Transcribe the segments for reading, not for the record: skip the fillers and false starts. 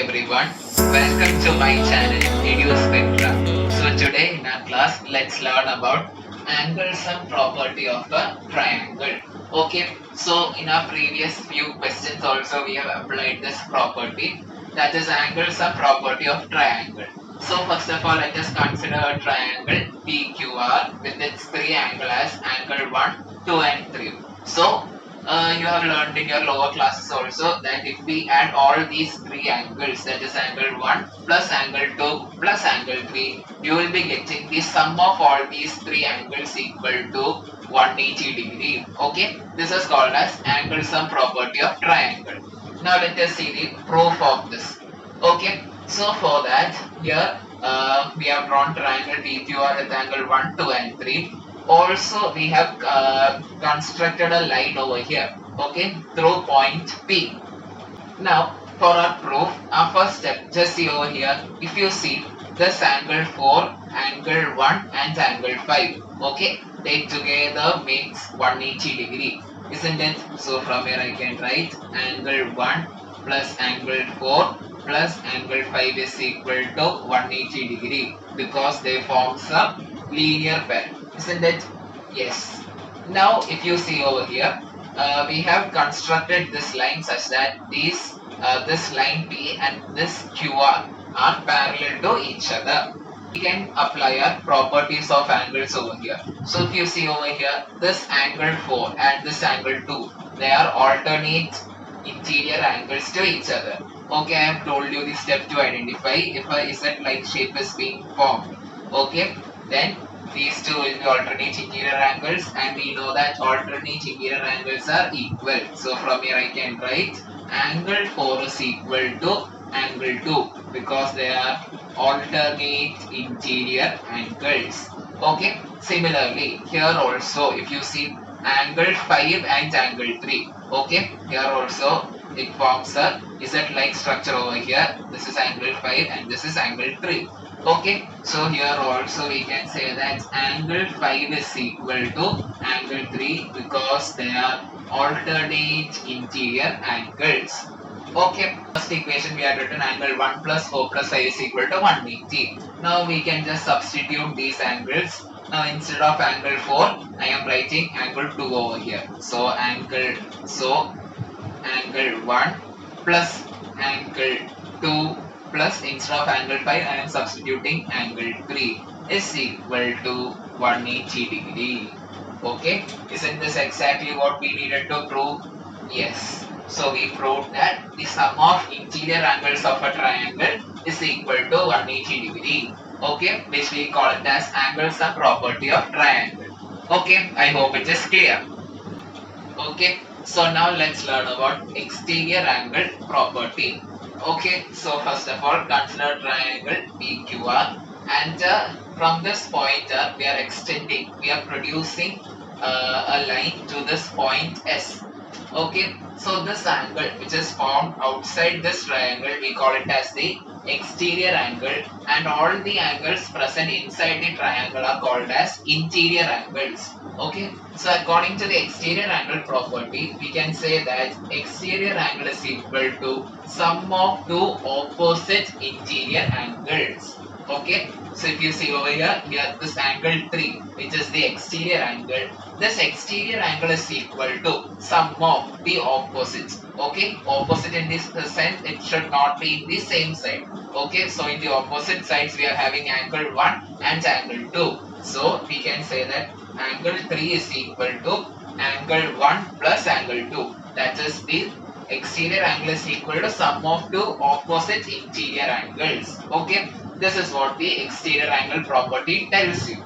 everyone, welcome to my channel Edu-spectra. So today in our class, let's learn about angle sum property of a triangle. Okay, so in our previous few questions also we have applied this property, that is angle sum property of triangle. So first of all, let us consider a triangle PQR with its three angles as angle 1, 2 and 3. So you have learned in your lower classes also that if we add all these three angles, that is angle 1 plus angle 2 plus angle 3, you will be getting the sum of all these three angles equal to 180 degree. Okay, this is called as angle sum property of triangle. Now let us see the proof of this. Okay, so for that here we have drawn triangle PQR with angle 1, 2 and 3. Also we have constructed a line over here, okay, through point P. Now for our proof, our first step, just see over here, if you see this angle 4, angle 1 and angle 5, okay, they together makes 180 degree, isn't it? So from here I can write angle 1 plus angle 4 plus angle 5 is equal to 180 degree because they forms a linear pair, isn't it? Yes. Now if you see over here, we have constructed this line such that this line P and this QR are parallel to each other. We can apply our properties of angles over here. So if you see over here, this angle 4 and this angle 2, they are alternate interior angles to each other. Okay, I have told you the step to identify if a Z-like shape is being formed. Okay, then these two will be alternate interior angles, and we know that alternate interior angles are equal. So from here I can write angle 4 is equal to angle 2 because they are alternate interior angles. Okay, similarly here also if you see angle 5 and angle 3, okay, here also it forms a Z-like structure over here. This is angle 5 and this is angle 3. Okay, so here also we can say that angle 5 is equal to angle 3 because they are alternate interior angles. Okay, first equation we have written angle 1 plus 4 plus 5 is equal to 180. Now we can just substitute these angles. Now instead of angle 4, I am writing angle 2 over here. So angle 1 plus angle 2 plus instead of angle 5 I am substituting angle 3 is equal to 180 degree. Okay, isn't this exactly what we needed to prove? Yes. So we proved that the sum of interior angles of a triangle is equal to 180 degree. Okay, which we call it as angle sum property of triangle. Okay, I hope it is clear. Okay, so now let's learn about exterior angle property. Okay, so first of all consider triangle PQR, and from this point we are extending, we are producing a line to this point S. Okay, so this angle which is formed outside this triangle, we call it as the exterior angle, and all the angles present inside the triangle are called as interior angles. Okay, so according to the exterior angle property, we can say that exterior angle is equal to sum of two opposite interior angles. Okay, so if you see over here, this angle 3, which is the exterior angle, this exterior angle is equal to sum of the opposites. Okay, opposite in this sense, it should not be in the same side. Okay, so in the opposite sides we are having angle 1 and angle 2. So we can say that angle 3 is equal to angle 1 plus angle 2. That is the exterior angle is equal to sum of two opposite interior angles. Okay, this is what the exterior angle property tells you.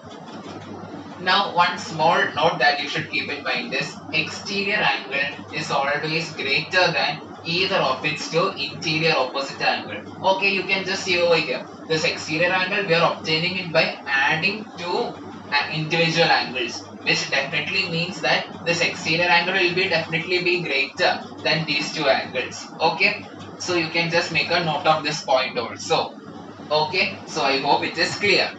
Now one small note that you should keep in mind is exterior angle is always greater than either of its two interior opposite angle. Okay, you can just see over here, this exterior angle we are obtaining it by adding two individual angles, which definitely means that this exterior angle will definitely be greater than these two angles. Okay, so you can just make a note of this point also. Okay, so I hope it is clear.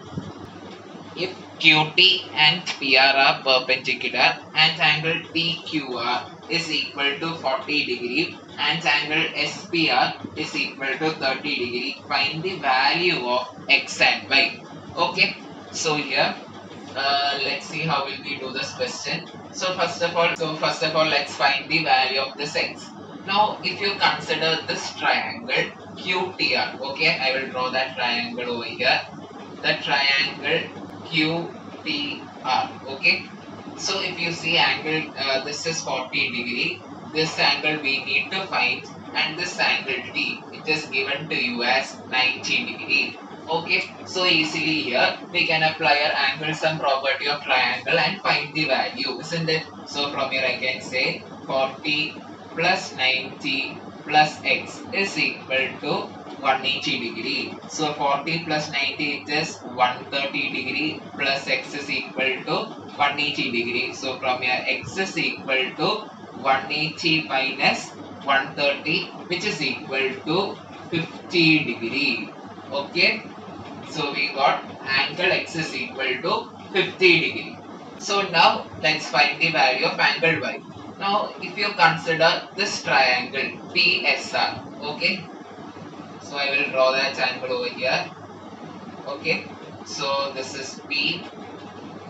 If QT and PR are perpendicular and angle PQR is equal to 40 degree, and angle SPR is equal to 30 degree. Find the value of X and Y. Okay, so here let's see how will we do this question. So first of all, let's find the value of this X. Now, if you consider this triangle QTR, okay, I will draw that triangle over here. The triangle QTR, okay. So if you see angle, this is 40 degree. This angle we need to find, and this angle T, it is given to you as 90 degree. Okay, so easily here we can apply our angle sum property of triangle and find the value, isn't it? So from here I can say 40 plus 90 plus x is equal to 180 degree. So 40 plus 90 is 130 degree plus x is equal to 180 degree. So from here x is equal to 180 minus 130, which is equal to 50 degree. Okay, so we got angle x is equal to 50 degree. So now let's find the value of angle y. Now if you consider this triangle PSR, okay, so I will draw that angle over here. Okay, so this is P,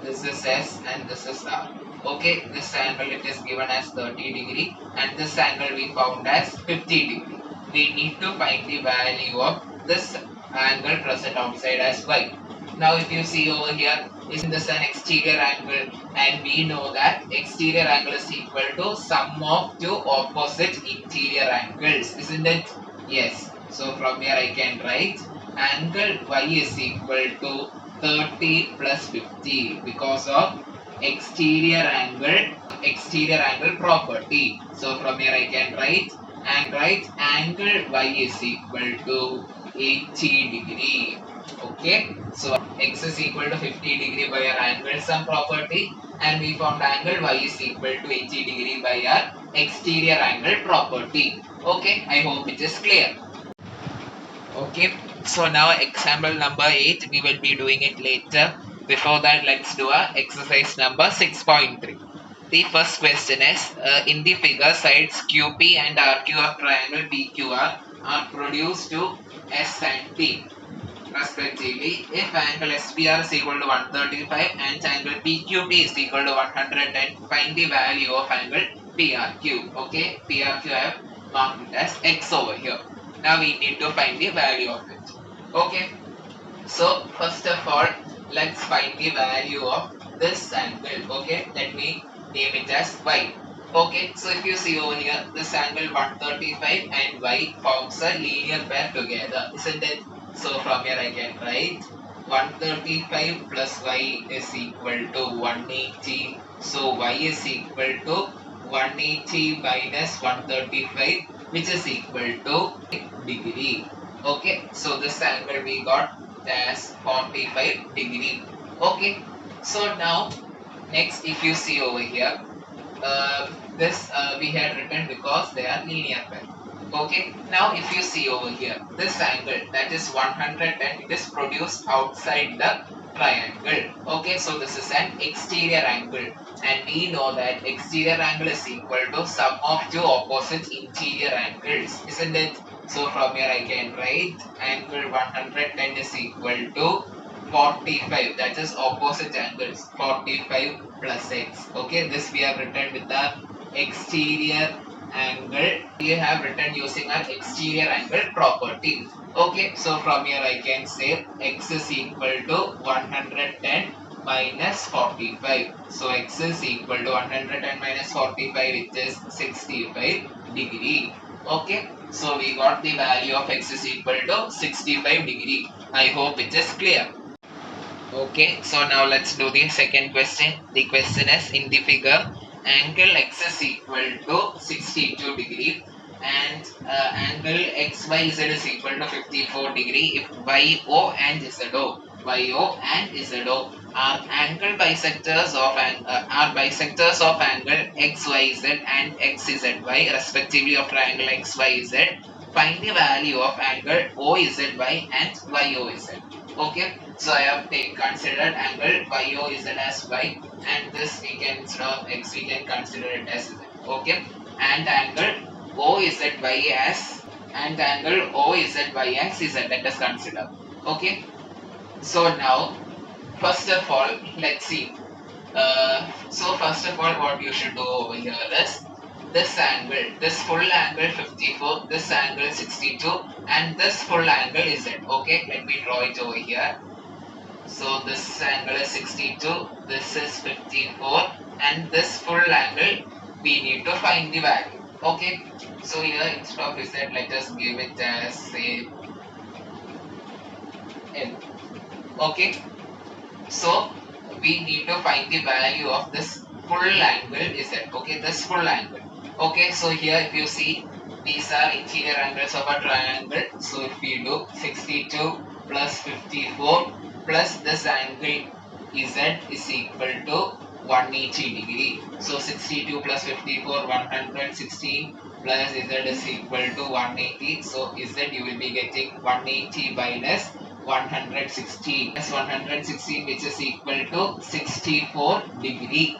this is S, and this is R. Okay, this angle it is given as 30 degree, and this angle we found as 50 degree. We need to find the value of this angle present outside as y. Now if you see over here, isn't this an exterior angle? And we know that exterior angle is equal to sum of two opposite interior angles, isn't it? Yes. So from here I can write angle y is equal to 30 plus 50 because of exterior angle property. So from here I can write angle y is equal to 80 degree. Okay, so x is equal to 50 degree by our angle sum property, and we found angle y is equal to 80 degree by our exterior angle property. Okay, I hope it is clear. Okay, so now example number 8, we will be doing it later. Before that, let's do our exercise number 6.3. The first question is, in the figure, sides QP and RQ of triangle PQR are produced to S and T respectively. If angle SPR is equal to 135 and angle PQT is equal to 110, find the value of angle PRQ. Okay, PRQ I have marked it as X over here. Now we need to find the value of it. Okay, so first of all, let's find the value of this angle. Okay, let me name it as Y. Okay, so if you see over here, this angle 135 and Y forms a linear pair together, isn't it? So from here I can write 135 plus Y is equal to 180. So Y is equal to 180 minus 135, which is equal to degree. Okay, so this angle we got as 45 degree. Okay, so now next if you see over here, this we had written because they are linear pair. Okay, now if you see over here, this angle that is 110, it is produced outside the triangle. Okay, so this is an exterior angle, and we know that exterior angle is equal to sum of two opposite interior angles, isn't it? So from here I can write angle 110 is equal to 45, that is opposite angles, 45 plus x. Okay, this we have written with the exterior angle. We have written using our exterior angle property. Okay, so from here I can say x is equal to 110 minus 45. So x is equal to 110 minus 45, which is 65 degree. Okay, so we got the value of x is equal to 65 degree. I hope it is clear. Okay, so now let's do the second question. The question is, in the figure, angle x is equal to 62 degree and angle XYZ is equal to 54 degree if YO and ZO are angle bisectors of angle XYZ and XZY respectively of triangle XYZ. Find the value of angle OZY and YOZ. Okay, so I have considered angle YOZ as Y, and this we can, instead of X we can consider it as Z. Okay, and angle OZY as and angle OZY as Z. Let us consider. Okay. So now, first of all, let's see. So first of all, what you should do over here is this angle, this full angle 54, this angle 62, and this full angle is Z. Okay, let me draw it over here. So this angle is 62, this is 54, and this full angle we need to find the value. Okay, so here instead of Z, let us give it as say L. Okay, so we need to find the value of this full angle Z. Okay, this full angle. Okay, so here if you see, these are interior angles of a triangle. So if we do 62 plus 54 plus this angle Z is equal to 180 degree. So 62 plus 54, 116 plus Z is equal to 180. So Z you will be getting 180 minus 116 plus 116, which is equal to 64 degree,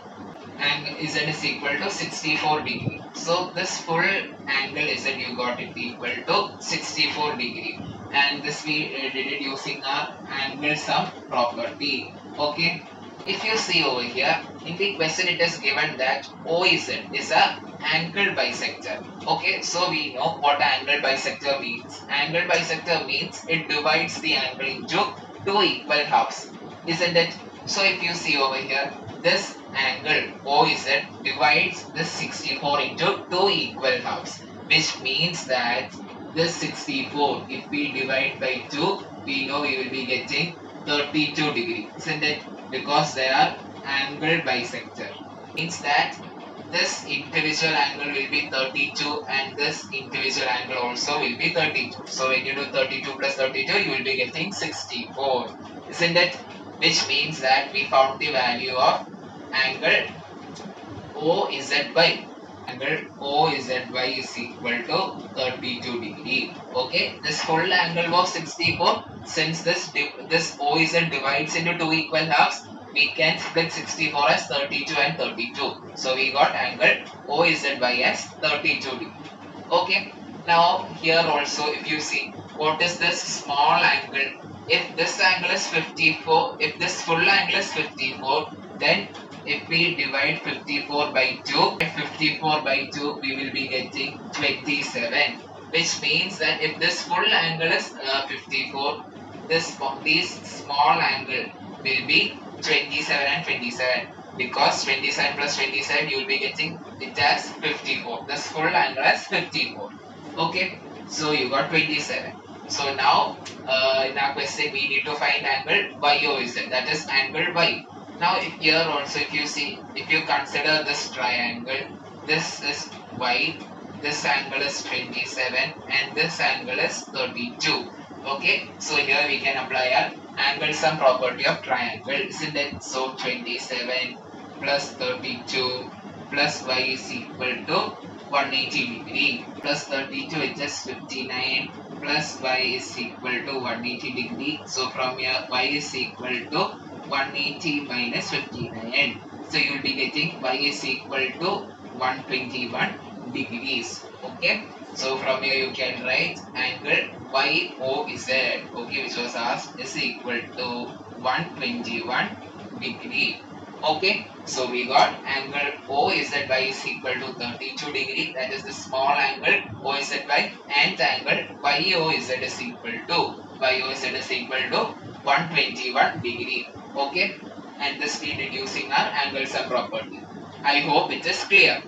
and Z is equal to 64 degree. So this full angle Z you got it equal to 64 degree, and this we did it using our angle sum property. Okay, if you see over here in the question, it is given that OZ is a angle bisector. Okay, so we know what angle bisector means. Angle bisector means it divides the angle into two equal halves, isn't it? So if you see over here, this angle OZ divides this 64 into two equal halves, which means that this 64, if we divide by 2, we know we will be getting 32 degree, isn't it? Because they are angle bisector. Means that this individual angle will be 32 and this individual angle also will be 32. So when you do 32 plus 32, you will be getting 64, isn't it? Which means that we found the value of angle OZY. Angle OZY is equal to 32 degree. Okay, this full angle was 64. Since this OZ divides into two equal halves, we can split 64 as 32 and 32. So we got angle OZY as 32 degree. Okay, now here also if you see, what is this small angle? If this angle is 54, if this full angle is 54, then if we divide 54 by 2, 54 by 2, we will be getting 27. Which means that if this full angle is 54, this small angle will be 27 and 27. Because 27 plus 27, you will be getting it as 54. This full angle as 54. Okay, so you got 27. So now in our question we need to find angle YOZ, that is angle Y. Now if here also if you see, if you consider this triangle, this is Y, this angle is 27 and this angle is 32. Okay, so here we can apply our angle sum property of triangle, isn't it? So 27 plus 32 plus Y is equal to 180 degree plus 32, which is 59, plus Y is equal to 180 degree. So from here Y is equal to 180 minus 59. So you will be getting Y is equal to 121 degrees. Okay, so from here you can write angle YOZ, okay, which was asked, is equal to 121 degree. Okay, so we got angle OZY is equal to 32 degree, that is the small angle OZY, and angle YOZ is equal to 121 degree. Okay, and this we did using our angle sum property. I hope it is clear.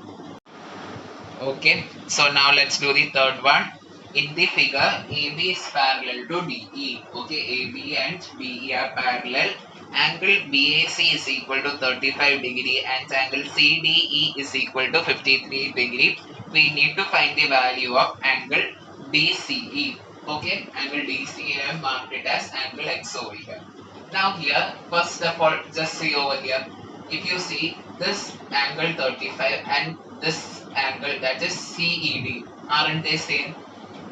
Okay, so now let's do the third one. In the figure, AB is parallel to DE. Okay, AB and DE are parallel. Angle BAC is equal to 35 degree and angle CDE is equal to 53 degree. We need to find the value of angle DCE. Okay, angle DCE I have marked it as angle X over here. Now here, first of all, just see over here. If you see this angle 35 and this angle, that is CED, aren't they same?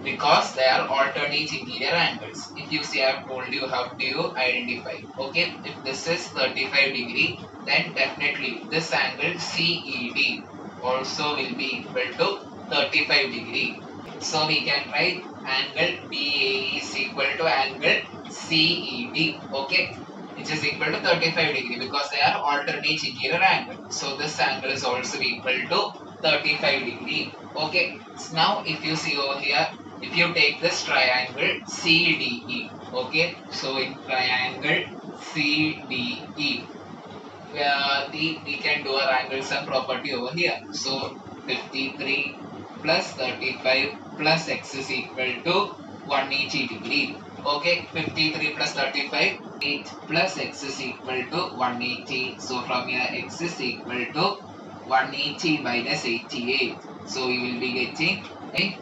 Because they are alternate interior angles. If you see, I have told you how do you identify. Okay, if this is 35 degree, then definitely this angle CED also will be equal to 35 degree. So we can write angle BAE is equal to angle CED, okay, which is equal to 35 degree because they are alternate interior angle. So this angle is also equal to 35 degree, okay. So now if you see over here, if you take this triangle CDE, okay, so in triangle CDE, we can do our angle sum property over here. So 53 plus 35 plus x is equal to 180 degree. Okay, 53 plus 35, 8 plus x is equal to 180. So from here x is equal to 180 minus 88. So you will be getting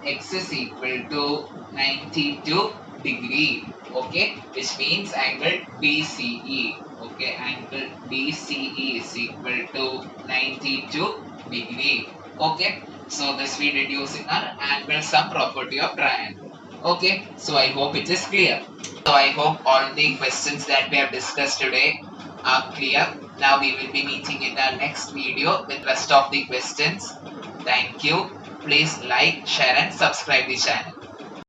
x is equal to 92 degree. Okay, which means angle BCE. Okay, angle BCE is equal to 92 degree. Okay, so this we did using our angle sum property of triangle. Okay, so I hope it is clear. So I hope all the questions that we have discussed today are clear. Now we will be meeting in our next video with rest of the questions. Thank you. Please like, share and subscribe the channel.